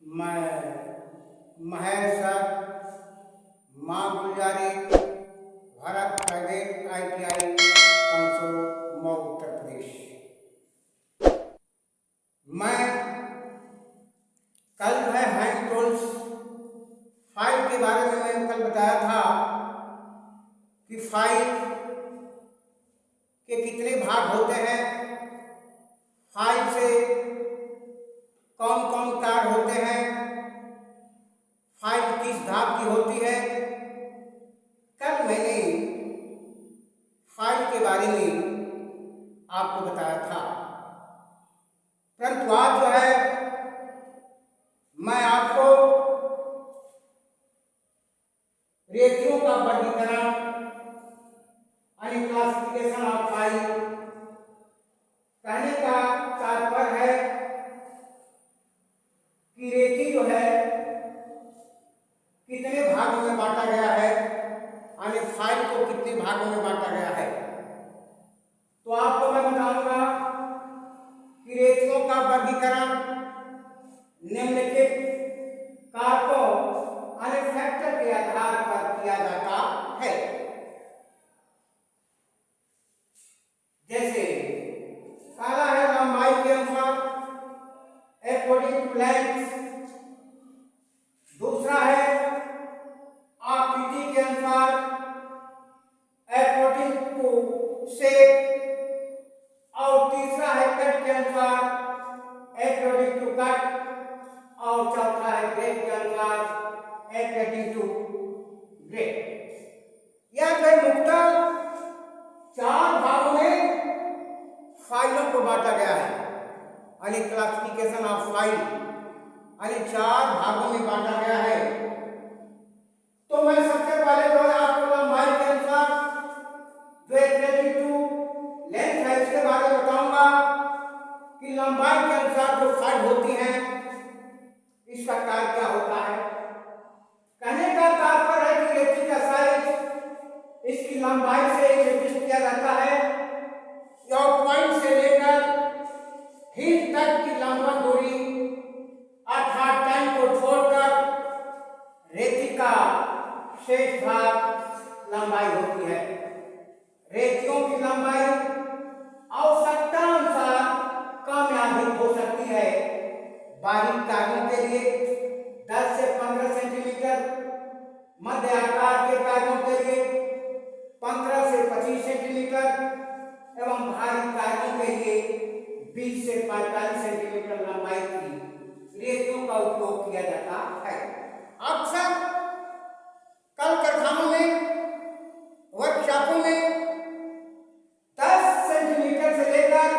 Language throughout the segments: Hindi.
मैं महेश सर, माँ गुलजारी, भारत प्राइवेट ITI कंसोल मऊ उत्तर प्रदेश। मैं कल जो है हैंड टूल्स फाइल के बारे में मैंने कल बताया था कि फाइल के कितने भाग होते हैं, फाइल से कौन कौन कार्य होते हैं, फाइल किस धाप की होती है। कल मैंने फाइल के बारे में आपको बताया था, परंतु आज जो है मैं आपको रेखियों का वर्गीकरण यानी क्लासिफिकेशन ऑफ फाइल कहने का तात्पर्य है कि रेखी जो है कितने भागों में बांटा गया है, यानी फाइल को कितने भागों में बांटा गया है। तो आपको मैं बताऊंगा कि रेखियों का वर्गीकरण निम्नलिखित कारकों यानी फैक्टर के आधार पर किया जाता है। जैसे पहला है लंबाई के अनुसार अकॉर्डिंग टू लेंथ, दूसरा है आकृति के अनुसार अकॉर्डिंग टू शेप, और तीसरा है कट के अनुसार अकॉर्डिंग टू कट, और चौथा है ग्रेड के अनुसार अकॉर्डिंग टू ग्रेड। यह मुख्यतः चार भागों में फाइलों को बांटा गया है, यानी क्लासिफिकेशन ऑफ फाइल यानी चार भागों में बांटा गया है। तो मैं सबसे पहले जो है आपको लंबाई के अनुसार जो अकॉर्डिंग टू लेंथ है इसके बारे में बताऊंगा कि लंबाई के अनुसार जो फाइल होती है इसका कार्य क्या होता है। कहने का तात्पर्य है कि रेखी का साइज इसकी लंबाई से निर्दिष्ट किया जाता है, या पॉइंट से लेकर हिल तक की लंबन दूरी अर्थात टाइम को छोड़कर रेखी का शेष भाग लंबाई होती है। रेखियों की लंबाई आवश्यकता अनुसार कम या अधिक हो सकती है। बारीक कार्यों के लिए 10 से 15 सेंटीमीटर, मध्य आकार के कार्यों के लिए 15 से 25 सेंटीमीटर एवं भारी कार्यों के लिए 20 से 45 सेंटीमीटर लंबाई की रेखियों का उपयोग किया जाता है। अक्सर कल कारखानों में, वर्कशॉपों में 10 सेंटीमीटर से लेकर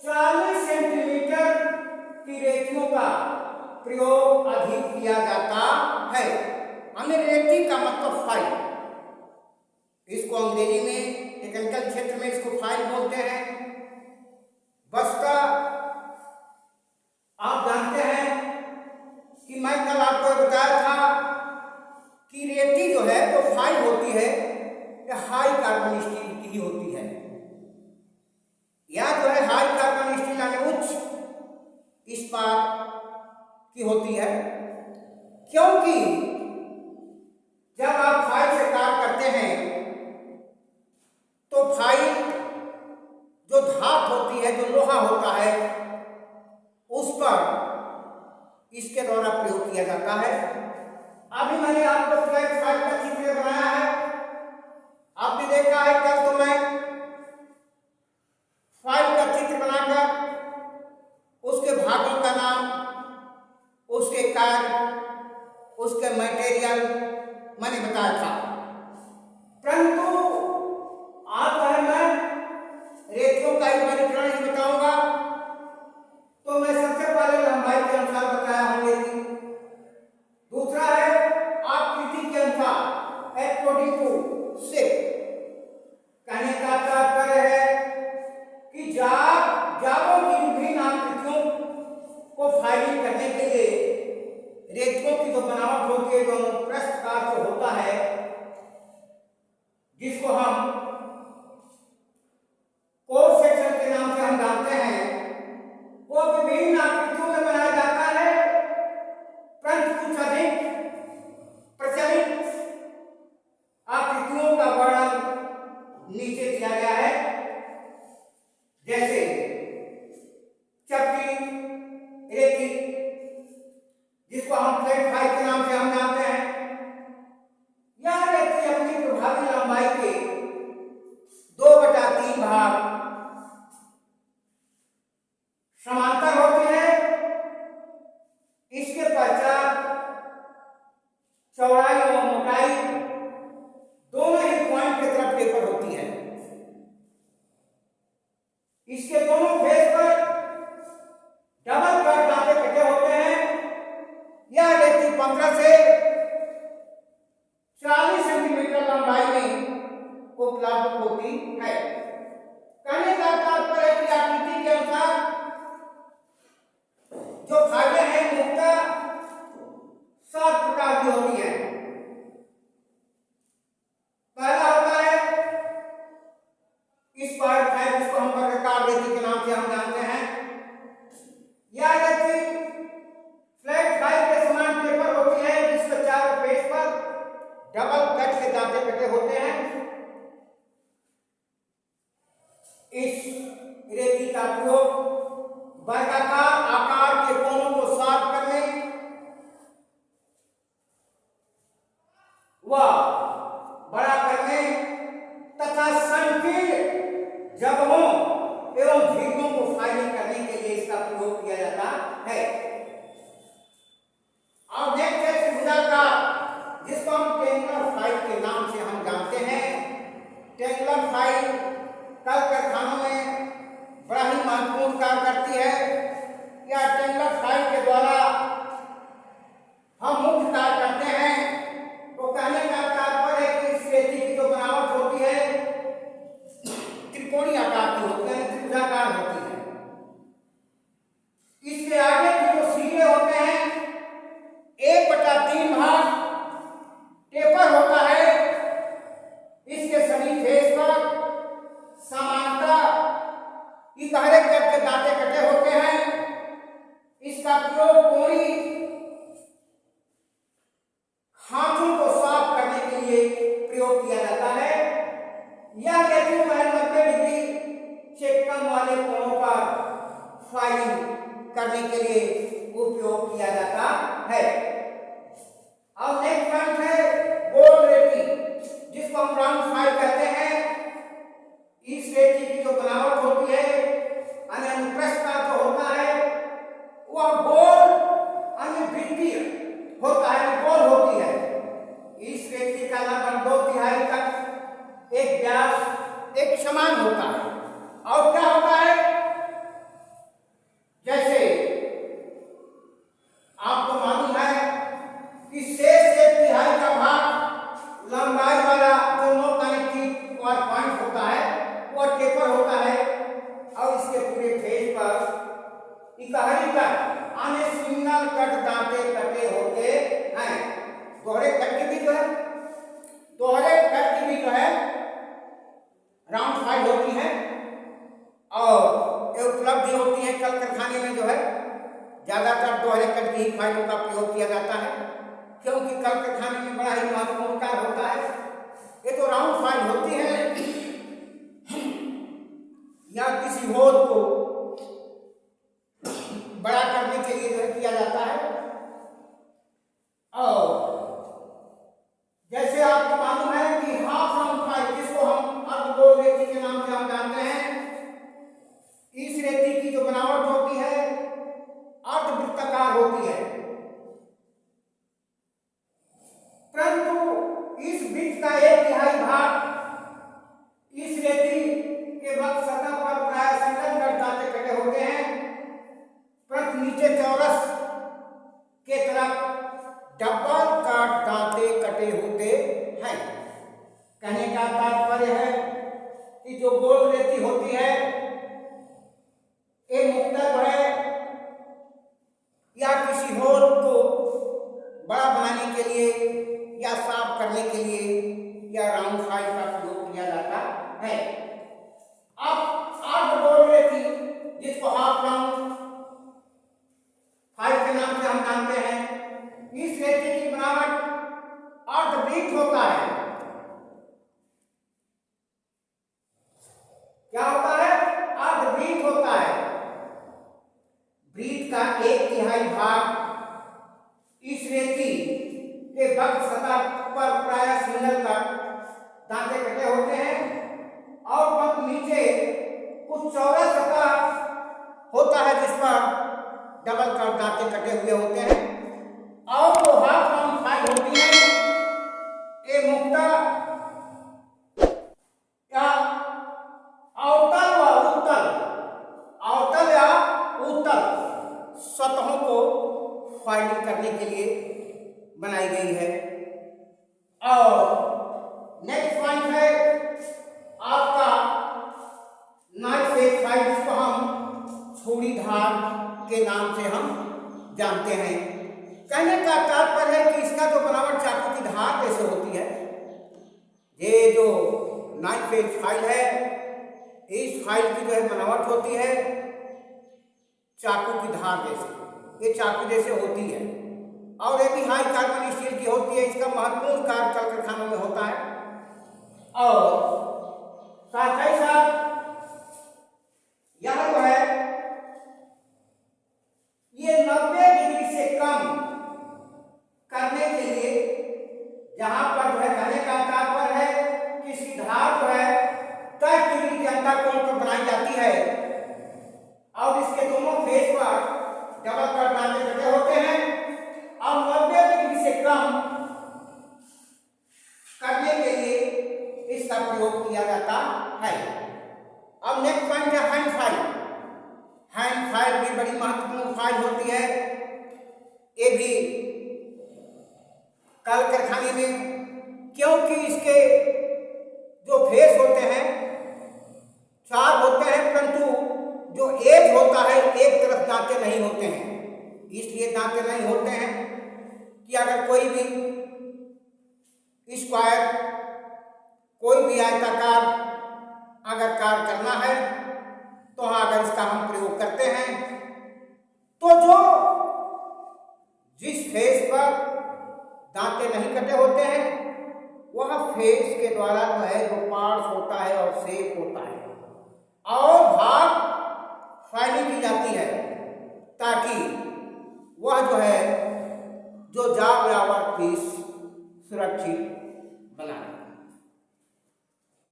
40 सेंटीमीटर की रेखियों का प्रयोग अधिक किया जाता है। हमें रेखी का मतलब फाइल, इसको अंग्रेजी में टेक्निकल क्षेत्र में इसको फाइल बोलते हैं। बस्ता आप जानते हैं कि मैं कल आपको बताया था कि रेती जो है तो फाइल होती है या हाई कार्बन स्टील की ही होती है, या जो है हाई कार्बन स्टील यानी उच्च इस्पात की होती है। क्योंकि जब आप फाइल से कार्य करते हैं तो फाइल जो धात होती है, जो लोहा होता है, उस पर इसके द्वारा प्रयोग किया जाता है। अभी मैंने आपको फ्लैट फाइल का चित्र बनाया है, आपने देखा है। कल तो मैं फाइल का चित्र बनाकर उसके भागों का नाम, उसके कार्य, उसके मटेरियल मैंने बताया था। परंतु आज है मैं रेखियों का ही वर्गीकरण ही बताऊंगा। तो मैं सबसे पहले लंबाई के अनुसार बताया हूं रेखी, दूसरा है आकृति के अनुसार अकॉर्डिंग टू शेप। कहने का तात्पर्य है कि जागों की विभिन्न आकृतियों को फाइलिंग करने के लिए रेखियों की जो बनावट होती है, जो पृष्ठ का जो होता है, जिसको हम कोर सेक्शन के नाम से हम जानते हैं, वो विभिन्न आकृतियों में बनाया जाता है। इसके दोनों फेस पर डबल कट दांते कटे होते हैं। यह रेती 15 से 40 सेंटीमीटर लंबाई में उपलब्ध होती है। कहने का तात्पर्य है कि आकृति के अनुसार जो फाइलें हैं मुख्यतः 7 प्रकार की होती हैं। पहला होता है स्क्वायर फाइल, जिसको हम वर्गाकार रेती के नाम से हम जानते हैं। यह रेती फ्लैट फाइल के समान पेपर होती है, जिसके चारों फेस पर डबल कट के दांते कटे होते हैं। इस रेती का प्रयोग वर्गाकार आकार के कोनों को साफ करने व बड़ा करने तथा संकीर्ण जगहों एवं झीलों को फाइलिंग करने के लिए इसका प्रयोग किया जाता है। और नेक्स्ट है त्रिभुजाकार, जिसको हम टेंगुलर फाइल के नाम से हम जानते हैं। टेंगुलर फाइल कल कारखानों में बड़ा ही महत्वपूर्ण कार्य करती है। यह टेंगुलर फाइल के द्वारा हम मुख्य कार्य करते हैं। तो कहने का तात्पर्य है कि इस रेती की जो बनावट होती है त्रिकोणीय आकार की होती है, त्रिभुजाकार होती है। इसके आगे की जो सिरे होते हैं 1/3 भाग टेपर होता है। इसके सभी फेस पर समानता इकहरे कट के दांते कटे होते हैं। इसका प्रयोग कोई हाथों को साफ करने के लिए प्रयोग किया जाता है। यह रेती 90 डिग्री से कम वाले कोणों पर फाइलिंग करने के लिए उपयोग किया जाता है। अब नेक्स्ट पॉइंट है गोल रेती, जिसको हम राउंड फाइल कहते हैं। इस रेती की जो बनावट होती है अनुप्रस्थ का जो होता है वह गोल अनिवृत्तीय होता है, गोल होती है। इस रेती का लगभग 2/3 तक एक व्यास एक समान होता है। और क्या होता है, जैसे आपको मालूम है कि शेष 1/3 का भाग लंबाई वाला जो नो कनेक्टिव और पॉइंट होता है वह टेपर होता है। और इसके पूरे फेस पर इकहरी कट आने सिंगल कट दांते कटे होते हैं। दोहरे कट की भी जो है राउंड फाइल होती है और ये उपलब्धि होती है। कल कारखाने में जो है ज्यादातर दोहरे कट की ही फाइलों का प्रयोग किया जाता है, क्योंकि कल कारखाने में बड़ा ही महत्वपूर्ण कार्य होता है। ये तो राउंड फाइल होती है या किसी होल को बड़ा करने के लिए जो है किया जाता है। और जैसे आपको मालूम है कि हाफ राउंड फाइल, जिसको हम अर्धगोल रेती के नाम से हम जानते हैं, इस रेती की जो बनावट होती है अर्धवृत्ताकार होती है। परंतु इस वृत्त का 1/3 भाग इस रेती के वक्त सतह पर प्राय सिंगल कट दांते कटे होते हैं, परंतु नीचे चौरस के तरफ डबल कट दांते कटे होते हैं। कहने का तात्पर्य है कि जो गोल रेती होती है ये मुख्यतः जो है या किसी होल को बड़ा बनाने के लिए या साफ करने के लिए या राउंड फाइल का प्रयोग किया जाता है। अब अर्धगोल रेती, जिसको हाफ राउंड फाइल के नाम से हम जानते हैं, इस रेती की बनावट अर्धवृत्त होता है। क्या होता है? अर्धवृत्त होता है। वृत्त का 1/3 भाग इस रेती के वक्त सतह पर प्राय सिंगल कट दांते कटे होते हैं और वक्त नीचे कुछ चौरस सतह होता है जिस पर डबल कट दांते कटे हुए होते हैं। और जो हाफ राउंड फाइल होती है ये मुख्यतः या अवतल व उत्तल करने के लिए बनाई गई है। और नेक्स्ट पॉइंट है आपका नाइफ एज फाइल, जिसको हम छुरी धार के नाम से हम जानते हैं। कहने का तात्पर्य है कि इसका जो बनावट चाकू की धार जैसे होती है, ये जो नाइफ एज फाइल है, इस फाइल की जो है बनावट होती है चाकू की धार जैसे, ये चाकू जैसे होती है और ये भी हाई कार्बन स्टील की होती है। इसका महत्वपूर्ण कार्य कल कारखानों में होता है। और साथ ही साथ यह जो है ये 90 डिग्री से कम करने के लिए, जहां पर जो है कहने का तात्पर्य है कि इसकी धार जो है 10 डिग्री के अंतर कोण पर बनाई जाती है और इसके दोनों फेस पर डबल कट दांते कटे होते हैं और 90 डिग्री से कम करने के लिए इसका प्रयोग किया जाता है। अब नेक्स्ट पॉइंट है हैंड फाइल। हैंड फाइल भी बड़ी महत्वपूर्ण फाइल होती है। ये भी कल कारखाने में, क्योंकि इसके जो फेस होते हैं 4 होते हैं, परंतु जो एज होता है एक तरफ दांते नहीं होते हैं। इसलिए दांते नहीं होते हैं कि अगर कोई भी स्क्वायर, कोई भी आयताकार अगर कार्य करना है तो हाँ अगर इसका हम प्रयोग करते हैं तो जो जिस फेस पर दांते नहीं कटे होते हैं वह फेस के द्वारा जो है जो पार्ट्स होता है और शेप होता है और भाग फाइलिंग की जाती है ताकि वह जो है जो जॉब या वर्क पीस सुरक्षित बना रहे।